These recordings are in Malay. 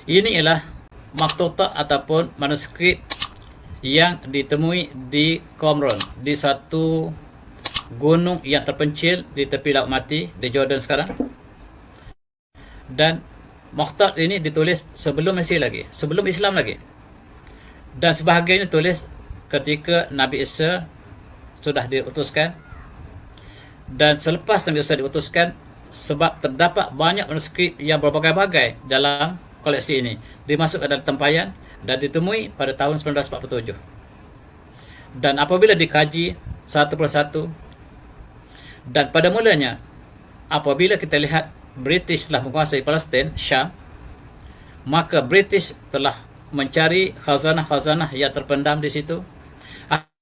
Ini ialah maktutah ataupun manuskrip yang ditemui di Qumran, di satu gunung yang terpencil di tepi Laut Mati di Jordan sekarang. Dan makhtut ini ditulis sebelum Mesih lagi, sebelum Islam lagi. Dan sebahagiannya tulis ketika Nabi Isa sudah diutuskan, dan selepas Nabi Isa diutuskan, sebab terdapat banyak manuskrip yang berbagai-bagai dalam koleksi ini, dimasukkan dalam tempayan dan ditemui pada tahun 1947. Dan apabila dikaji satu persatu, dan pada mulanya apabila kita lihat British telah menguasai Palestin, Syam, maka British telah mencari khazanah-khazanah yang terpendam di situ.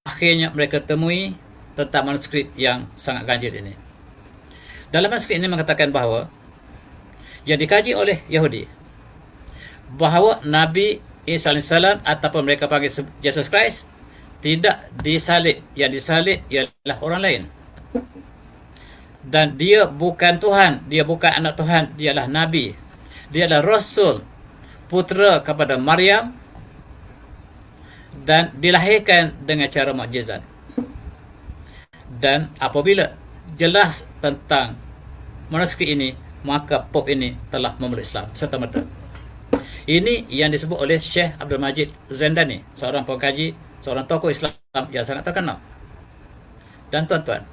Akhirnya mereka temui tentang manuskrip yang sangat ganjil ini. Dalam manuskrip ini mengatakan bahawa yang dikaji oleh Yahudi, bahawa Nabi Isa AS ataupun mereka panggil Jesus Christ tidak disalib. Yang disalib ialah orang lain. Dan dia bukan Tuhan, dia bukan anak Tuhan, dia adalah Nabi. Dia adalah Rasul, putera kepada Maryam, dan dilahirkan dengan cara mukjizat. Dan apabila jelas tentang manuskrip ini, maka Pop ini telah memeluk Islam serta-merta. Ini yang disebut oleh Syekh Abdul Majid Zandani, seorang pengkaji, seorang tokoh Islam yang sangat terkenal. Dan tuan-tuan,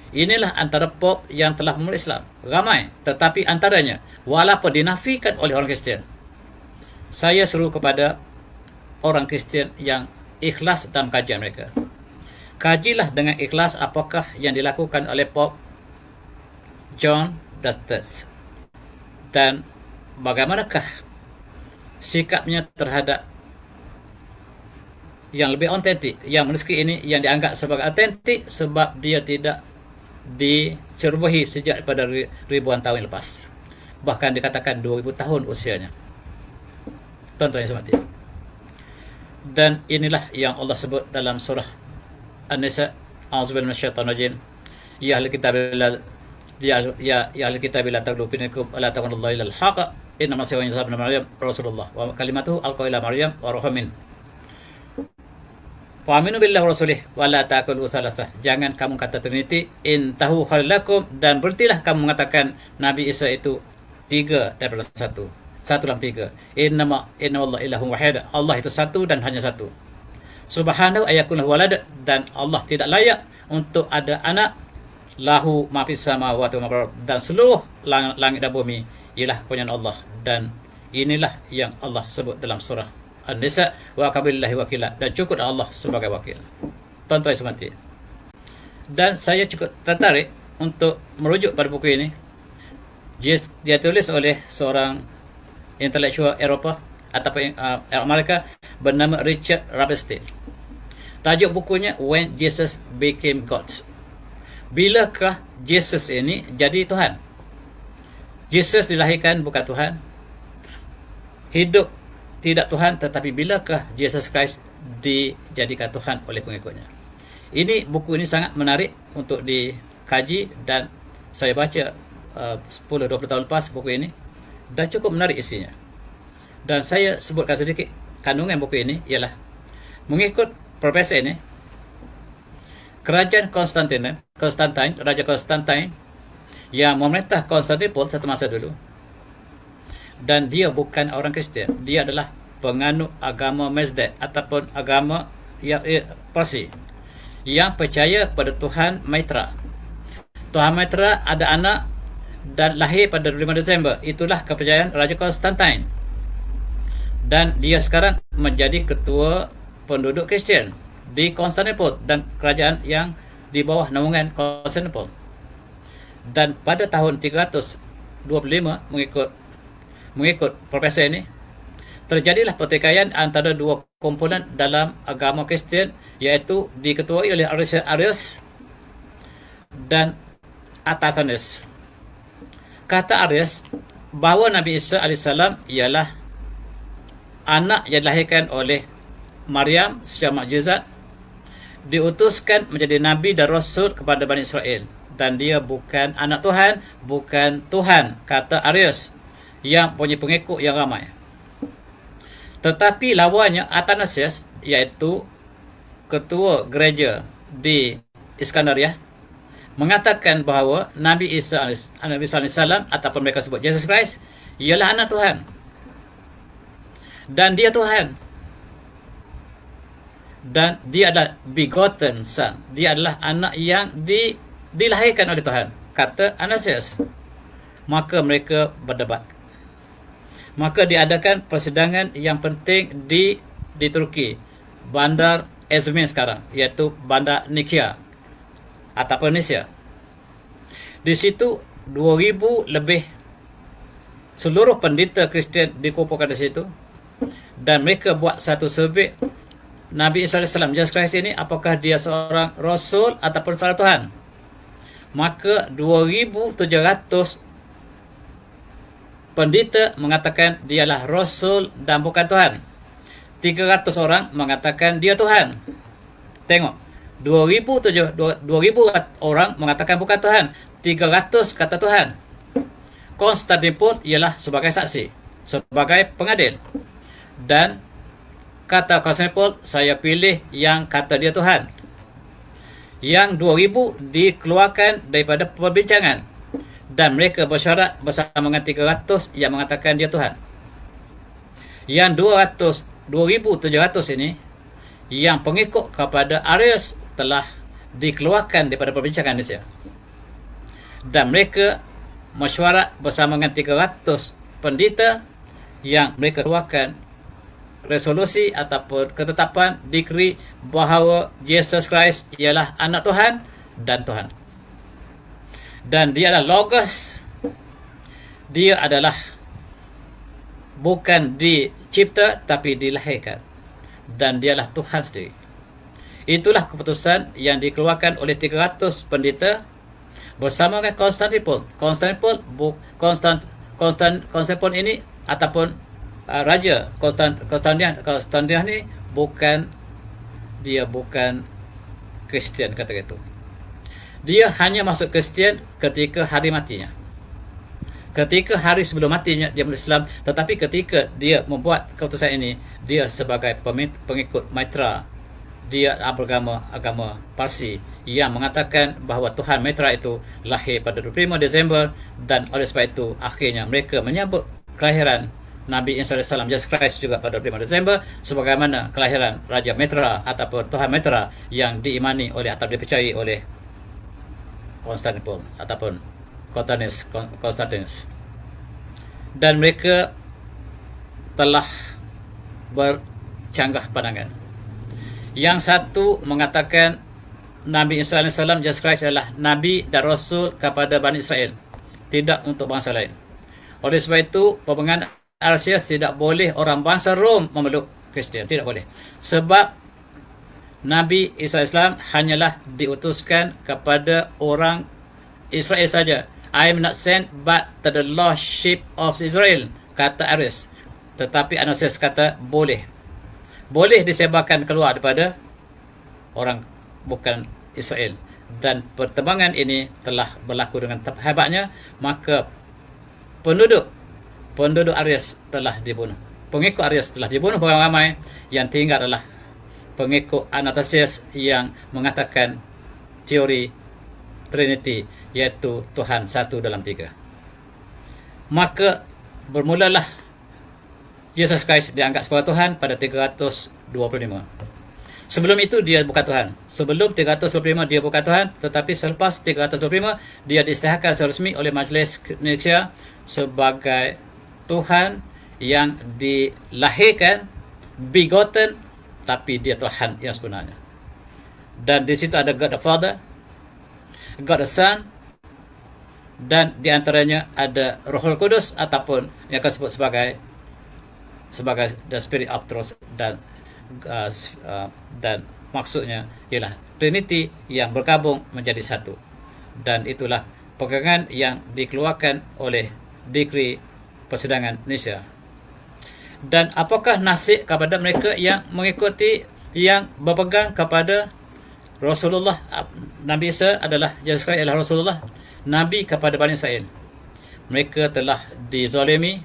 inilah antara Pop yang telah memeluk Islam. Ramai, tetapi antaranya walaupun dinafikan oleh orang Kristian. Saya seru kepada orang Kristian yang ikhlas dalam kajian mereka. Kajilah dengan ikhlas apakah yang dilakukan oleh Pop John the Third, dan bagaimanakah sikapnya terhadap yang lebih autentik, yang manuskrip ini yang dianggap sebagai autentik sebab dia tidak dicerobohi sejak pada ribuan tahun lepas. Bahkan dikatakan 2000 tahun usianya. Tuan-tuan yang semati. Dan inilah yang Allah sebut dalam surah An-Nisa, A'udzubillahi minasyaitonir rajim. Ya ahli kitab ya ahli kitab la taghlu binakum wa la taqullaha illa al-haq. Inna ma sayyidina Isa ibn Maryam Rasulullah wa kalimatuhu alqa ila Maryam wa ruhamin. Wa aminu billahi wa rasulih wa la ta'kulu salasah. Jangan kamu kata Trinity, intahu khalakum, dan berhentilah kamu mengatakan Nabi Isa itu tiga daripada satu dalam tiga. Inna Allah ilahun wahid. Allah itu satu dan hanya satu. Subhanahu ayakun walad, dan Allah tidak layak untuk ada anak. Lahu ma fis samawati wa ma fil ardi, dan seluruh langit dan bumi ialah kepunyaan Allah. Dan inilah yang Allah sebut dalam surah An-Nisa, wa kabillahi wakila, dan cukup Allah sebagai wakil. Tuan-tuan semati. Dan saya cukup tertarik untuk merujuk pada buku ini. Dia tulis oleh seorang intelektual Eropah ataupun Amerika bernama Richard Rubenstein. Tajuk bukunya When Jesus Became God. Bilakah Jesus ini jadi Tuhan? Jesus dilahirkan bukan Tuhan, hidup tidak Tuhan, tetapi bilakah Jesus Christ dijadikan Tuhan oleh pengikutnya? Ini buku ini sangat menarik untuk dikaji, dan saya baca 10-20 tahun lepas buku ini, dan cukup menarik isinya. Dan saya sebutkan sedikit kandungan buku ini ialah mengikut profesor ini, kerajaan Konstantin, Raja Konstantin yang memerintah Konstantinopel satu masa dulu, dan dia bukan orang Kristian, dia adalah penganut agama Mazda ataupun agama Parsi yang percaya pada Tuhan Maitra. Tuhan Maitra ada anak dan lahir pada 5 Desember. Itulah kepercayaan Raja Konstantin, dan dia sekarang menjadi ketua penduduk Kristian di Konstantinopel dan kerajaan yang di bawah naungan Konstantinopel. Dan pada tahun 325 mengikut profesor ini, terjadilah pertikaian antara dua komponen dalam agama Kristian, iaitu diketuai oleh Arius dan Athanasius. Kata Arius bahawa Nabi Isa AS ialah anak yang dilahirkan oleh Maryam secara mukjizat, diutuskan menjadi Nabi dan Rasul kepada Bani Israel, dan dia bukan anak Tuhan, bukan Tuhan, kata Arius yang punya pengikut yang ramai. Tetapi lawannya Athanasius, iaitu ketua gereja di Iskandariah, mengatakan bahawa Nabi Isa AS ataupun mereka sebut Jesus Christ ialah anak Tuhan, dan dia Tuhan, dan dia adalah begotten son, dia adalah anak yang dilahirkan oleh Tuhan, kata Athanasius. Maka mereka berdebat. Maka diadakan persidangan yang penting di Turki, bandar Izmir sekarang, iaitu bandar Nikia ataupun Persia. Di situ 2,000 lebih seluruh pendeta Kristian dikumpulkan di situ, dan mereka buat satu survey Nabi Isa AS, Jesus Christ ini, apakah dia seorang Rasul ataupun seorang Tuhan. Maka 2,700 pendeta mengatakan dialah Rasul dan bukan Tuhan. 300 orang mengatakan dia Tuhan. Tengok, 2,000 orang mengatakan bukan Tuhan, 300 kata Tuhan. Konstantin pun ialah sebagai saksi, sebagai pengadil, dan kata Konstantin, saya pilih yang kata dia Tuhan. Yang 2,000 dikeluarkan daripada perbincangan, dan mereka bersyarat bersama dengan 300 yang mengatakan dia Tuhan. Yang 2,700 ini, yang pengikut kepada Arius, telah dikeluarkan daripada perbincangan Indonesia, dan mereka mesyuarat bersama dengan 300 pendeta yang mereka keluarkan resolusi ataupun ketetapan dekri bahawa Jesus Christ ialah anak Tuhan dan Tuhan, dan dia adalah Logos. Dia adalah bukan dicipta tapi dilahirkan, dan dialah Tuhan sendiri. Itulah keputusan yang dikeluarkan oleh 300 pendeta bersama dengan Konstantin. Konstantin ini ataupun Raja Konstantin ni bukan Kristian, kata gitu. Dia hanya masuk Kristian ketika hari matinya. Ketika hari sebelum matinya dia Islam, tetapi ketika dia membuat keputusan ini, dia sebagai pengikut Maitreya, dia beragama Parsi yang mengatakan bahawa Tuhan Maitreya itu lahir pada 25 Disember, dan oleh sebab itu akhirnya mereka menyambut kelahiran Nabi Isa AS, Jesus Christ juga pada 25 Disember, sebagaimana kelahiran Raja Maitreya ataupun Tuhan Maitreya yang diimani oleh atau dipercayai oleh Konstantin ataupun Konstantinus. Dan mereka telah bercanggah pandangan. Yang satu mengatakan Nabi Isa AS, Jesus Christ adalah Nabi dan Rasul kepada Bani Israel, tidak untuk bangsa lain. Oleh sebab itu, pepegangan Arsias tidak boleh orang bangsa Rom memeluk Kristian, tidak boleh. Sebab Nabi Isa AS hanyalah diutuskan kepada orang Israel saja. I am not sent but to the lost sheep of Israel, kata Arius. Tetapi Athanasius kata boleh disebarkan keluar daripada orang bukan Israel. Dan pertembangan ini telah berlaku dengan hebatnya. Maka penduduk Arius telah dibunuh. Pengikut Arius telah dibunuh beramai-ramai. Yang tinggal adalah pengikut Athanasius yang mengatakan teori Trinity, iaitu Tuhan satu dalam tiga. Maka bermulalah Jesus Christ dianggap sebagai Tuhan pada 325. Sebelum itu dia bukan Tuhan. Sebelum 325 dia bukan Tuhan, tetapi selepas 325 dia diisytiharkan secara resmi oleh Majlis Nikea sebagai Tuhan yang dilahirkan, begotten, tapi dia Tuhan yang sebenarnya. Dan di situ ada God the Father, God the Son, dan di antaranya ada Rohul Kudus ataupun yang akan disebut sebagai the Spirit of Truth, dan maksudnya ialah Trinity yang bergabung menjadi satu. Dan itulah pegangan yang dikeluarkan oleh dekri persidangan Indonesia. Dan apakah nasib kepada mereka yang mengikuti, yang berpegang kepada Rasulullah? Nabi Isa adalah Jesus Christ adalah Rasulullah, Nabi kepada Bani Israel. Mereka telah dizalimi,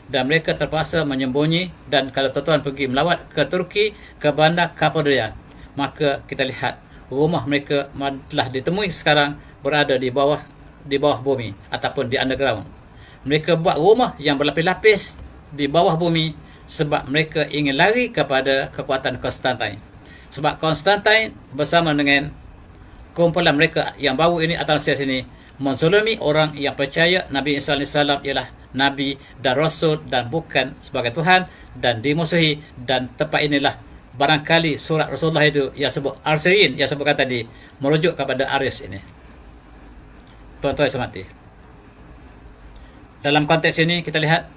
dan mereka terpaksa menyembunyi. Dan kalau tuan-tuan pergi melawat ke Turki, ke bandar Kapadokia, maka kita lihat rumah mereka telah ditemui sekarang berada di bawah bumi ataupun di underground. Mereka buat rumah yang berlapis-lapis di bawah bumi sebab mereka ingin lari kepada kekuatan Konstantin. Sebab Konstantin bersama dengan kumpulan mereka yang baru ini, Athanasius ini, menzalimi orang yang percaya Nabi Isa AS ialah Nabi dan Rasul dan bukan sebagai Tuhan, dan dimusuhi. Dan tepat inilah barangkali surat Rasulullah itu yang sebut Arsiin, yang sebutkan tadi, merujuk kepada Arius ini. Tuan-tuan semati, dalam konteks ini kita lihat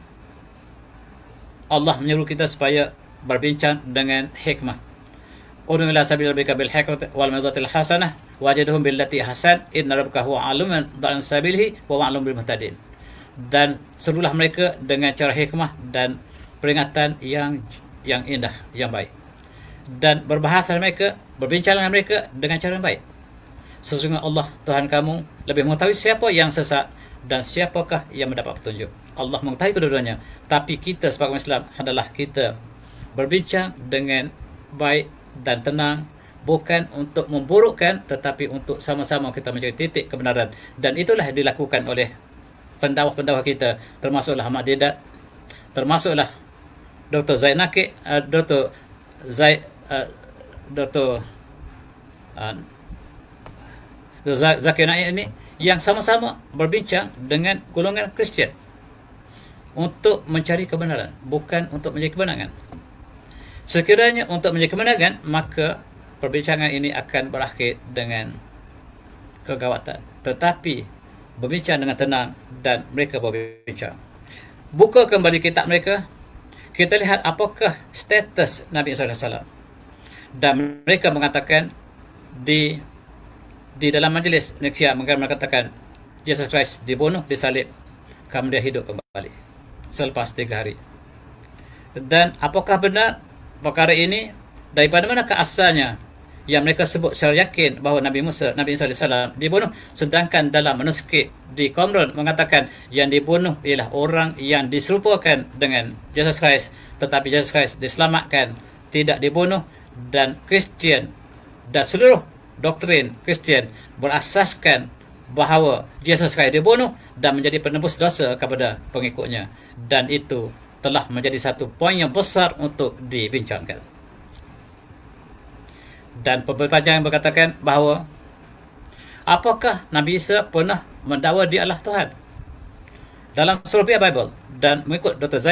Allah menyuruh kita supaya berbincang dengan hikmah. Ud'u ila sabil rabbika bil hikmati wal mau'izatil hasanah wajidhum billati hasan inna rabbaka huwa alimun bi'an sabilihi wa huwa alim bil muhtadin. Dan serulah mereka dengan cara hikmah dan peringatan yang indah, yang baik. Dan berbahasa mereka, berbincang dengan mereka dengan cara yang baik. Sesungguhnya Allah Tuhan kamu lebih mengetahui siapa yang sesat dan siapakah yang mendapat petunjuk. Allah mengetahui kedua-duanya, tapi kita sebagai Islam adalah kita berbincang dengan baik dan tenang, bukan untuk memburukkan, tetapi untuk sama-sama kita mencari titik kebenaran. Dan itulah yang dilakukan oleh pendakwah-pendakwah kita, termasuklah Ahmad Deedat, termasuklah Dr. Zaid Nakik, Dr. Zakir Naik ini, yang sama-sama berbincang dengan golongan Kristian untuk mencari kebenaran, bukan untuk mencari kebenaran. Sekiranya untuk mencari kebenaran, maka perbincangan ini akan berakhir dengan kegawatan. Tetapi berbincang dengan tenang dan mereka berbincang. Buka kembali kitab mereka, kita lihat apakah status Nabi Isa AS. Dan mereka mengatakan di dalam majlis mereka mengatakan Yesus Kristus dibunuh, disalib, kemudian hidup kembali selepas 3 hari. Dan apakah benar perkara ini? Daripada manakah asalnya yang mereka sebut secara yakin bahawa Nabi Isa AS dibunuh, sedangkan dalam manuskrip di Qumran mengatakan yang dibunuh ialah orang yang diserupakan dengan Yesus Kristus, tetapi Yesus Kristus diselamatkan, tidak dibunuh. Dan Kristian dan seluruh doktrin Kristian berasaskan bahawa Yesus Kristus dibunuh dan menjadi penebus dosa kepada pengikutnya. Dan itu telah menjadi satu poin yang besar untuk dibincangkan. Dan perbincangan berkatakan bahawa apakah Nabi Isa pernah mendakwa dia adalah Tuhan? Dalam Sulbiah Bible dan mengikut Dr.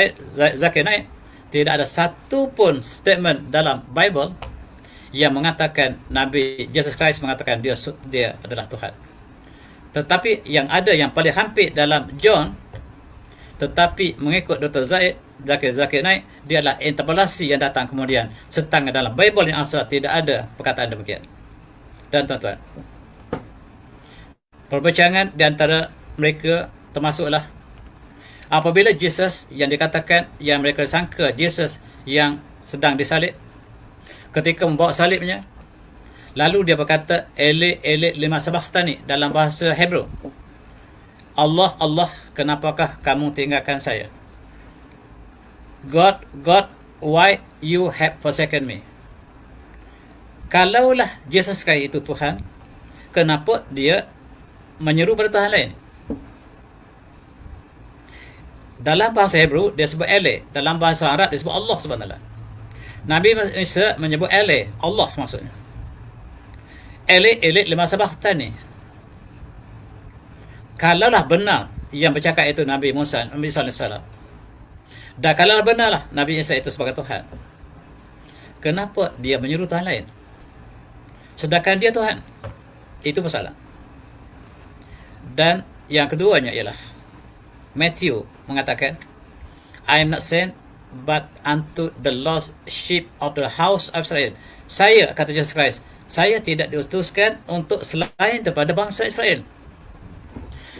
Zakir Naik, tidak ada satu pun statement dalam Bible yang mengatakan Nabi Yesus Kristus mengatakan dia adalah Tuhan. Tetapi yang ada, yang paling hampir dalam John, tetapi mengikut Dr. Zakir Naik, dia adalah interpolasi yang datang kemudian. Sedangkan dalam Bible yang asal tidak ada perkataan demikian. Dan tuan-tuan, perbincangan di antara mereka termasuklah apabila Yesus yang dikatakan, yang mereka sangka Yesus yang sedang disalib, ketika membawa salibnya, lalu dia berkata Eli Eli lima sabachthani dalam bahasa Hebrew, Allah Allah, kenapakah kamu tinggalkan saya? God God, why you have forsaken me? Kalaulah Yesus Kristus itu Tuhan, kenapa dia menyeru pada Tuhan lain? Dalam bahasa Hebrew dia sebut Ele, dalam bahasa Arab dia sebut Allah SWT. Nabi Isa menyebut Ele, Allah maksudnya. Ele lima sabachthani. Kalaulah benar yang bercakap itu Nabi Musa, Nabi Isa AS, dan kalaulah benarlah Nabi Isa itu sebagai Tuhan, kenapa dia menyuruh Tuhan lain sedangkan dia Tuhan? Itu masalah. Dan yang keduanya ialah Matthew mengatakan, I am not sent but unto the lost sheep of the house of Israel. Saya, kata Jesus Christ, saya tidak diutuskan untuk selain daripada bangsa Israel.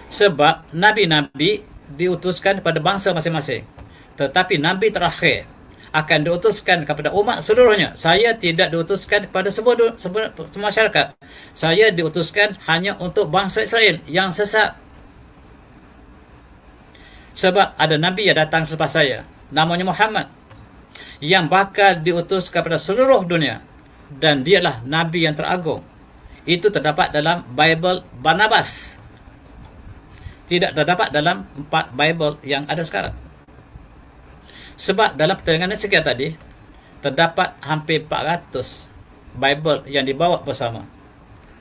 Sebab nabi-nabi diutuskan kepada bangsa masing-masing, tetapi nabi terakhir akan diutuskan kepada umat seluruhnya. Saya tidak diutuskan kepada semua masyarakat. Saya diutuskan hanya untuk bangsa Israel yang sesat. Sebab ada Nabi yang datang selepas saya, namanya Muhammad, yang bakal diutus kepada seluruh dunia, dan dialah Nabi yang teragung. Itu terdapat dalam Bible Barnabas. Tidak terdapat dalam 4 Bible yang ada sekarang. Sebab dalam pertandingan sekian tadi, terdapat hampir 400 Bible yang dibawa bersama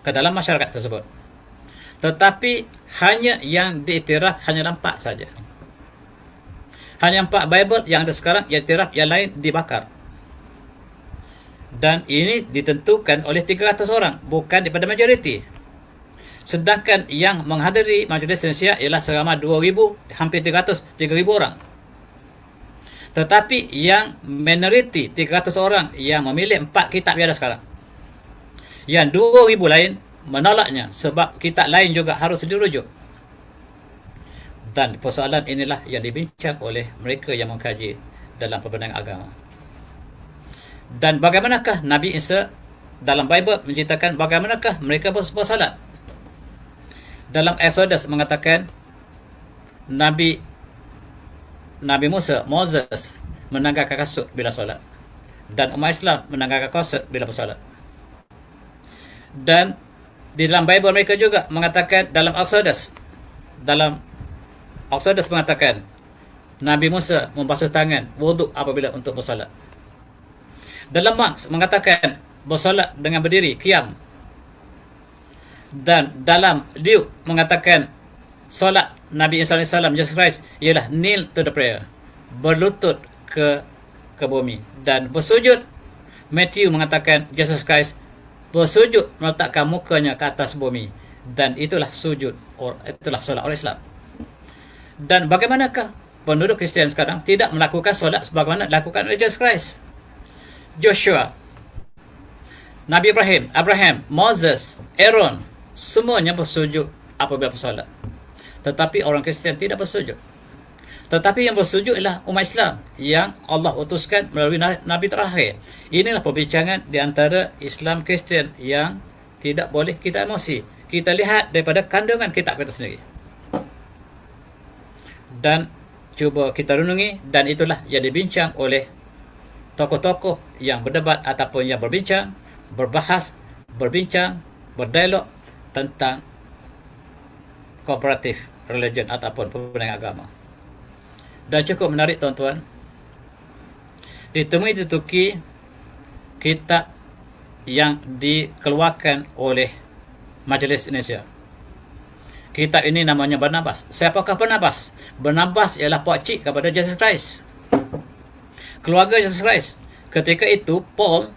ke dalam masyarakat tersebut. Tetapi hanya yang diiktiraf hanyalah 4 saja. Hanya 4 Bible yang ada sekarang yang iktiraf, yang lain dibakar. Dan ini ditentukan oleh 300 orang, bukan daripada majoriti. Sedangkan yang menghadiri majlis Indonesia ialah seramai 2,000, hampir 3,000 orang. Tetapi yang minoriti 300 orang yang memilih 4 kitab yang ada sekarang, yang 2,000 lain menolaknya sebab kitab lain juga harus dirujuk. Dan persoalan inilah yang dibincang oleh mereka yang mengkaji dalam perbendaharaan agama. Dan bagaimanakah Nabi Isa dalam Bible menceritakan bagaimanakah mereka bersolat? Dalam Exodus mengatakan Nabi Musa, Moses, menanggalkan kasut bila solat, dan umat Islam menanggalkan kasut bila bersolat. Dan di dalam Bible mereka juga mengatakan dalam Exodus mengatakan Nabi Musa membasuh tangan, wuduk apabila untuk bersolat. Dalam Mark mengatakan bersolat dengan berdiri, qiyam. Dan dalam Luke mengatakan solat Nabi Isa AS, Jesus Christ, ialah kneel to the prayer, berlutut ke bumi. Dan bersujud, Matthew mengatakan Jesus Christ bersujud meletakkan mukanya ke atas bumi. Dan itulah sujud, itulah solat orang Islam. Dan bagaimanakah penduduk Kristian sekarang tidak melakukan solat sebagaimana dilakukan oleh Jesus Christ? Joshua, Nabi Abraham, Moses, Aaron, semuanya bersujud apabila bersolat. Tetapi orang Kristian tidak bersujud. Tetapi yang bersujud ialah umat Islam yang Allah utuskan melalui Nabi terakhir. Inilah perbincangan di antara Islam Kristian yang tidak boleh kita emosi. Kita lihat daripada kandungan kitab kita sendiri. Dan cuba kita renungi, dan itulah yang dibincang oleh tokoh-tokoh yang berdebat ataupun yang berbincang, berbahas, berbincang, berdialog tentang comparative religion ataupun perbendaharaan agama. Dan cukup menarik tuan-tuan, ditemui di Turki kitab yang dikeluarkan oleh Majlis Indonesia. Kitab ini namanya Barnabas. Siapakah Barnabas? Barnabas ialah pakcik kepada Jesus Christ, keluarga Jesus Christ. Ketika itu Paul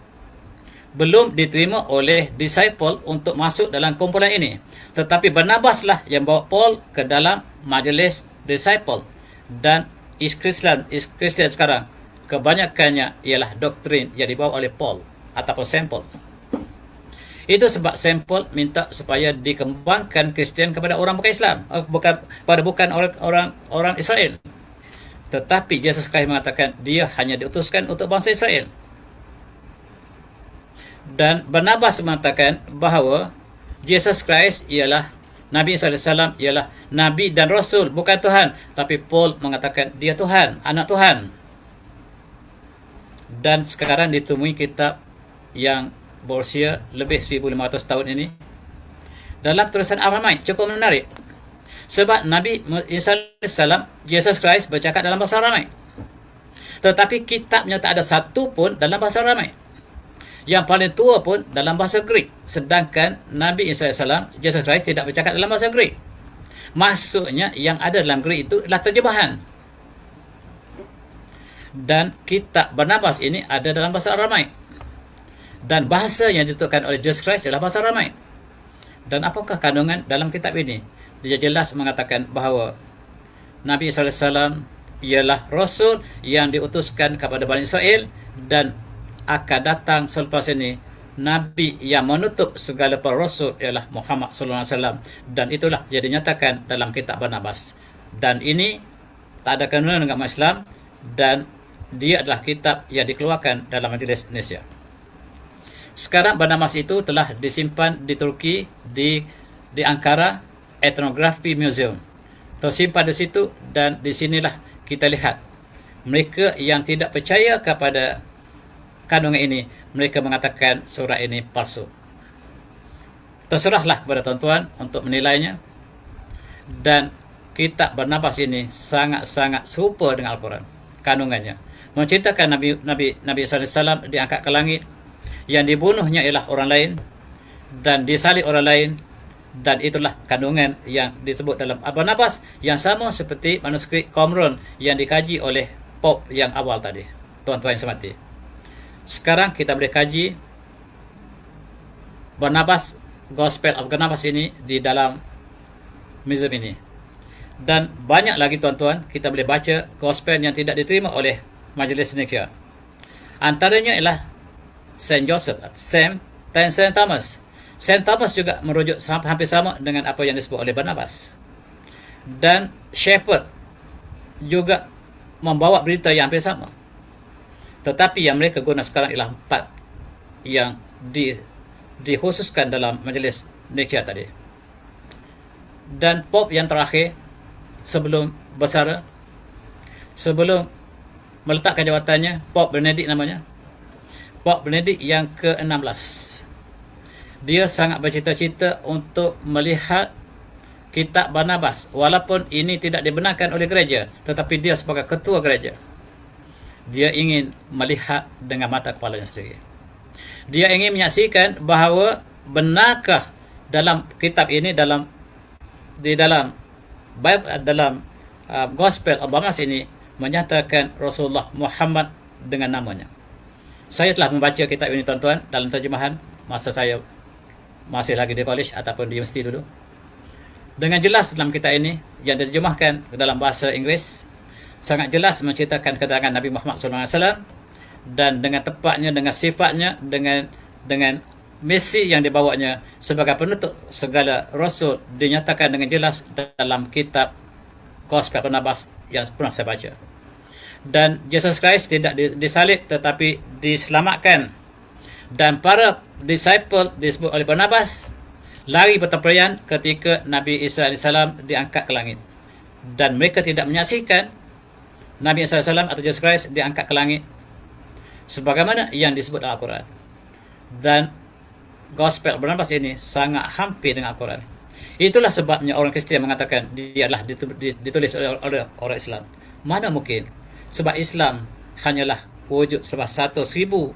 belum diterima oleh disciple untuk masuk dalam kumpulan ini, tetapi Barnabas lah yang bawa Paul ke dalam majlis disciple. Dan Kristian sekarang kebanyakannya ialah doktrin yang dibawa oleh Paul ataupun sampel. Itu sebab sampel minta supaya dikembangkan Kristian kepada orang bukan Islam, bukan orang Israel. Tetapi Jesus Christ mengatakan dia hanya diutuskan untuk bangsa Israel. Dan Barnabas mengatakan bahawa Jesus Christ ialah Nabi Isa AS ialah Nabi dan Rasul, bukan Tuhan. Tapi Paul mengatakan dia Tuhan, anak Tuhan. Dan sekarang ditemui kitab yang berusia lebih 1,500 tahun ini dalam tulisan Aramaik. Cukup menarik. Sebab Nabi Isa AS, Jesus Christ bercakap dalam bahasa Aramaik. Tetapi kitabnya tak ada satu pun dalam bahasa Aramaik. Yang paling tua pun dalam bahasa Greek. Sedangkan Nabi Isa AS, Jesus Christ, tidak bercakap dalam bahasa Greek. Maksudnya yang ada dalam Greek itu adalah terjemahan. Dan kitab Barnabas ini ada dalam bahasa Aramaik. Dan bahasa yang dituturkan oleh Jesus Christ adalah bahasa Aramaik. Dan apakah kandungan dalam kitab ini? Dia jelas mengatakan bahawa Nabi Isa AS ialah Rasul yang diutuskan kepada Bani Israel, dan akan datang selepas ini Nabi yang menutup segala para Rasul ialah Muhammad SAW. Dan itulah yang dinyatakan dalam kitab Barnabas. Dan ini tak ada kena dengan Islam, dan dia adalah kitab yang dikeluarkan dalam Majlis Indonesia. Sekarang Barnabas itu telah disimpan di Turki, di Ankara Ethnography Museum. tersimpan di situ, dan di sinilah kita lihat mereka yang tidak percaya kepada kandungan ini, mereka mengatakan surah ini palsu. Terserahlah kepada tuan-tuan untuk menilainya. Dan kitab Barnabas ini sangat-sangat serupa dengan Al-Quran kandungannya, menceritakan Nabi SAW diangkat ke langit, yang dibunuhnya ialah orang lain dan disalib orang lain, dan itulah kandungan yang disebut dalam Barnabas, yang sama seperti manuskrip Qumran yang dikaji oleh Pope yang awal tadi. Tuan-tuan yang semati, sekarang kita boleh kaji Barnabas, Gospel of Barnabas ini di dalam museum ini. Dan banyak lagi tuan-tuan, kita boleh baca Gospel yang tidak diterima oleh Majlis Nikah. Antaranya ialah Saint Joseph, dan Saint Thomas. Saint Thomas juga merujuk hampir sama dengan apa yang disebut oleh Barnabas. Dan Shepherd juga membawa berita yang hampir sama. Tetapi yang mereka guna sekarang ialah 4 yang dikhususkan dalam Majlis Nikah tadi. Dan Pope yang terakhir sebelum bersara, sebelum meletakkan jawatannya, Pope Benedict namanya, Pope Benedict yang ke-16. Dia sangat bercita-cita untuk melihat kitab Barnabas, walaupun ini tidak dibenarkan oleh gereja, tetapi dia sebagai ketua gereja, dia ingin melihat dengan mata kepalanya sendiri. Dia ingin menyaksikan bahawa benarkah dalam kitab ini, di dalam Bible, dalam Gospel of Barnabas ini menyatakan Rasulullah Muhammad dengan namanya. Saya telah membaca kitab ini tuan-tuan dalam terjemahan masa saya masih lagi di college ataupun di universiti dulu. Dengan jelas dalam kitab ini yang diterjemahkan ke dalam bahasa Inggeris, sangat jelas menceritakan kedatangan Nabi Muhammad SAW, dan dengan tepatnya, dengan sifatnya, dengan misi yang dibawanya sebagai penutup segala rasul dinyatakan dengan jelas dalam kitab Gospel Barnabas yang pernah saya baca. Dan Yesus Kristus tidak disalib tetapi diselamatkan, dan para disciple disebut oleh Barnabas lari bertempuran ketika Nabi Isa AS diangkat ke langit, dan mereka tidak menyaksikan Nabi Isa AS atau Yesus Kristus diangkat ke langit sebagaimana yang disebut dalam Al-Quran. Dan Gospel Barnabas ini sangat hampir dengan Al-Quran. Itulah sebabnya orang Kristian mengatakan dia adalah ditulis oleh orang Islam. Mana mungkin? Sebab Islam hanyalah wujud sebab 1400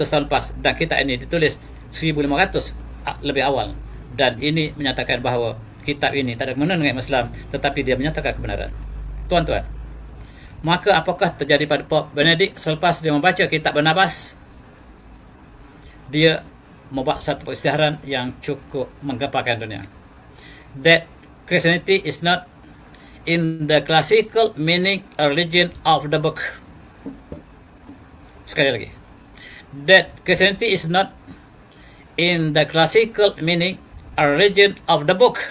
tahun lepas, dan kitab ini ditulis 1500 lebih awal. Dan ini menyatakan bahawa kitab ini tak ada kena dengan Islam, tetapi dia menyatakan kebenaran. Tuan-tuan, maka apakah terjadi pada Pope Benedict selepas dia membaca kitab Barnabas? Dia membuat satu peristiharan yang cukup menggemparkan dunia. That Christianity is not in the classical meaning a religion of the book. Sekali lagi. That Christianity is not in the classical meaning a religion of the book.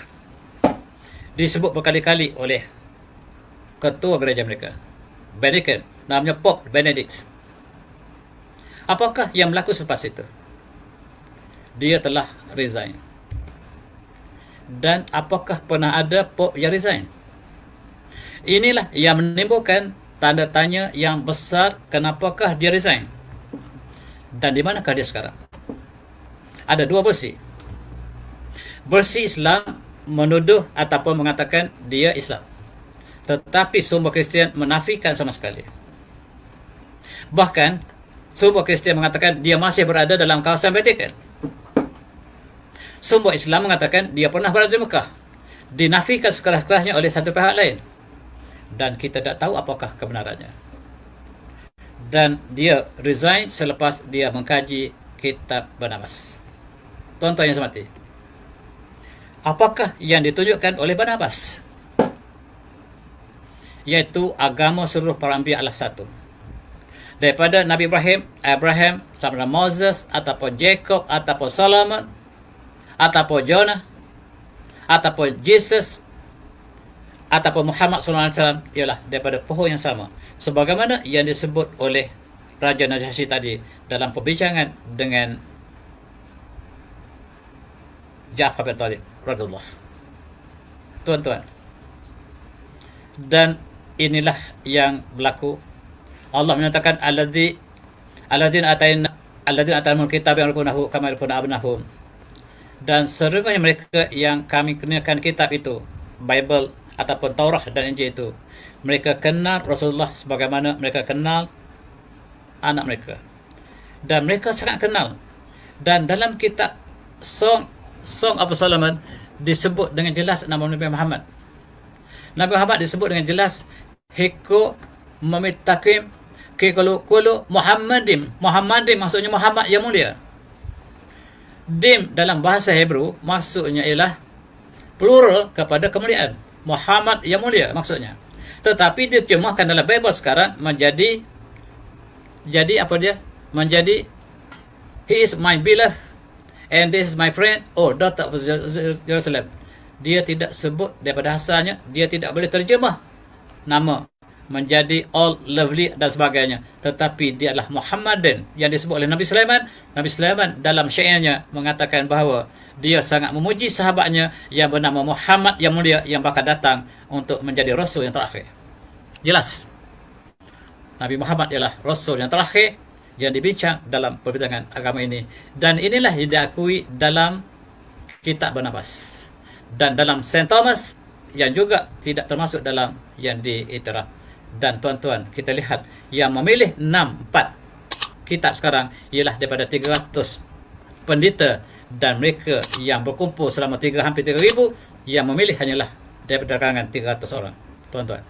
Disebut berkali-kali oleh ketua gereja mereka, Vatican, namanya Pope Benedict. Apakah yang berlaku selepas itu? Dia telah resign. Dan apakah pernah ada Pope yang resign? Inilah yang menimbulkan tanda tanya yang besar, kenapakah dia resign? Dan di manakah dia sekarang? Ada dua versi. Versi Islam menuduh ataupun mengatakan dia Islam, tetapi sumber Kristian menafikan sama sekali. Bahkan sumber Kristian mengatakan dia masih berada dalam kawasan Vatikan. Sumber Islam mengatakan dia pernah berada di Mekah. Dinafikan sekeras-kerasnya oleh satu pihak lain, dan kita tak tahu apakah kebenarannya. Dan dia resign selepas dia mengkaji kitab Barnabas. Tuan-tuan yang semati, apakah yang ditunjukkan oleh Barnabas? Iaitu agama seluruh para anbiya adalah satu. Daripada Nabi Abraham, sampai Moses, ataupun Jacob, ataupun Solomon, ataupun Jonah, ataupun Jesus, ataupun Muhammad SAW, ialah daripada pohon yang sama, sebagaimana yang disebut oleh Raja Najasyi tadi dalam perbincangan dengan Ja'far bin Talib radhiyallahu. Tuan-tuan, Dan inilah yang berlaku. Allah menyatakan alladzina atainahumul kitaba ya'rifunahu kama ya'rifuna abnahum. Dan serunya mereka yang kami kenalkan kitab itu, Bible ataupun Taurat dan Injil itu, mereka kenal Rasulullah sebagaimana mereka kenal anak mereka. Dan mereka sangat kenal. Dan dalam kitab Song of Solomon disebut dengan jelas nama Nabi Muhammad. Nabi Muhammad disebut dengan jelas Hiko memitakim kekulu Muhammadim. Muhammadim maksudnya Muhammad yang mulia. Dim dalam bahasa Hebrew maksudnya ialah plural kepada kemuliaan. Muhammad yang mulia maksudnya. Tetapi diterjemahkan dalam Bible sekarang menjadi apa dia? Menjadi he is my beloved and this is my friend or daughter of Jerusalem. Dia tidak sebut daripada asalnya, dia tidak boleh terjemah nama menjadi all lovely dan sebagainya, tetapi dia adalah Muhammadan yang disebut oleh Nabi Sulaiman. Nabi Sulaiman dalam syairnya mengatakan bahawa dia sangat memuji sahabatnya yang bernama Muhammad yang mulia yang bakal datang untuk menjadi rasul yang terakhir. Jelas Nabi Muhammad ialah rasul yang terakhir yang dibincang dalam perbincangan agama ini, dan inilah yang diakui dalam kitab Barnabas dan dalam Saint Thomas yang juga tidak termasuk dalam yang diiktiraf. Dan tuan-tuan, kita lihat yang memilih 4 kitab sekarang ialah daripada 300 pendeta, dan mereka yang berkumpul selama hampir 3,000 yang memilih hanyalah daripada kalangan 300 orang, tuan-tuan.